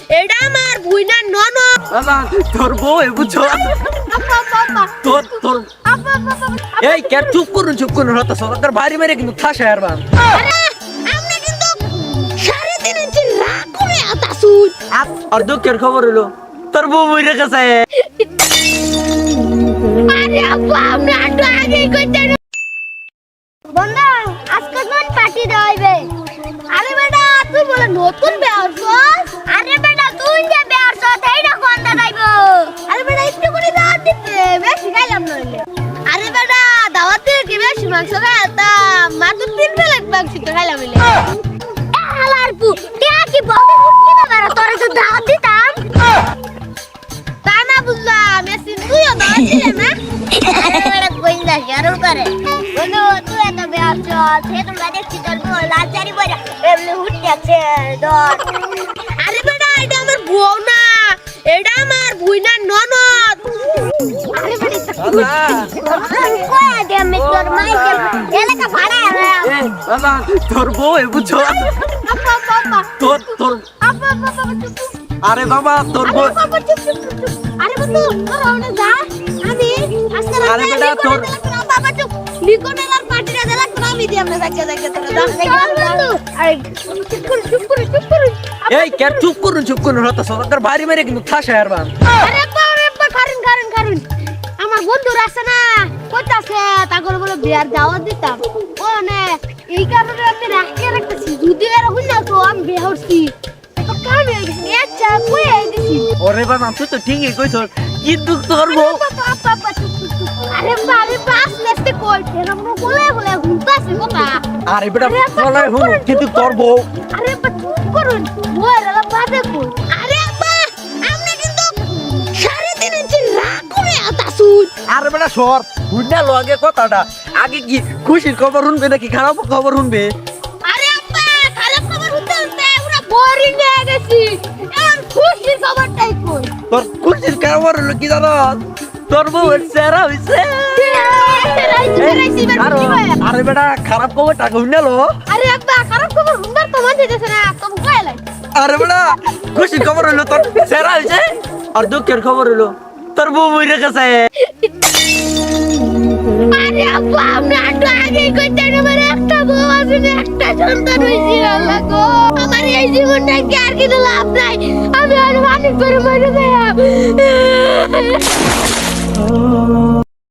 এটা আমার বুইনা ননদ বাবা তোর বউ এ বুঝছো তোর তোর এই কে চুপ করুন হতো সরকার বাড়ি মেরে কিন্তু ঠাসা আর বান আমরা কিন্তু 3.5 ইঞ্চি রাগ করে আতাছুন আর দুঃখের খবর হলো তোর বউ মরে গেছে আরে আব্বা আমরা একটু আগেই কইতে বন্ধু আজকে কোন পার্টি দেওয়াইবে আরে বেটা তুই বলে নতুন বেয়ার সস আরে বেটা তুই যে বেয়ার সস এইটা কোন দাঁড়াইবো আরে বেটা একটু করে দাওয়াত দিতে বেশি খাইলাম নইলে আরে বেটা দাওয়াত দিয়ে কি বেশি মাংস খাইতাম মাত্র 3 প্লেট মাংস তো খাইলাম মিলে হালার পু টিয়া কি বলে উঠকি না বেটা তোরে তো দাওয়াত দিতাম তা না বুঝলাম এসে তুইও দাওয়াত দিলে না আরে বেটা কইন দা শারুল করে বন্ধু তুই এত বেয়ার সস হে তোমরা দেখছি তোর বউ লাচারি বইরা এমনি উঠতেছে দর আরে বেটা এটা আমার বউ না এটা আমার বুইনা ননদ আরে বেটা কই দে আমি তোর মাইকে এলাকা ভাড়া বাবা তোর বউ এ বুঝছো আপা তোর আপা আরে বাবা তোর বউ আরে বন্ধু তোর ওনে যা আমি আজকে আরে বেটা তোর বাবা চুপ লিকোনেলার পার্টিটা দেলা আমি দি আমরা যাকে তোর বন্ধু আরে চুপ করে এই কে চুপ করুন হতো সরকার বাড়ি মেরে কিন্তু ঠাসা আর বান আরে বাবা কারণ আমার বন্ধু আছে না কইতাছে তাগর বলে বিয়ার দাওয়াত দিতাম ও নে এই কারণে আমি রাখতেছি যদি এর হইনা তো আমি বিয়ে হচ্ছি তো কামে গেছি আচ্ছা কই আইছি ওরে বাবা তুই তো ঠিকই কইছ কিন্তু তোর বউ বাবা চুপ আরে বাবা পাস লেস্তে কই ফেরম বলে ঘুরতাছে কথা আরে বেটা বলাই হুন কিন্তু তোর বউ আরে বাবা চুপ করুন বইরা বাদে কই আরে আব্বা আমরা কিন্তু 3.5 ইঞ্চি রাগ করে আতাছুন আরে বেটা সর হুন্না লগে কথাটা আগে কি খুশির খবর শুনবে নাকি খারাপ খবর শুনবে আরে আব্বা খারাপ খবর হতে পুরো বোরিং হয়ে গেছি এখন খুশির খবরটাই কই তোর খুশির খবর হলো কি জানো তোর বউ সেরা হইছে আরে বেটা খারাপ খবরটা হুন্না লো আরে আব্বা খারাপ খবর হুন্দার তো মন যেতেছে না তুমি কইলাই আরে বেটা খুশির খবর হলো তোর সেরা হইছে আর দুঃখের খবর হলো তোর বউ মরে গেছে আরে আব্বা আমরা একটু আগেই কইতে আমার একটা বউ আছে একটা সন্তান হইছে আল্লাহ গো আমার এই জীবনটা কি আর কিছু লাভ নাই আমি আর মানিক করে মরে যাই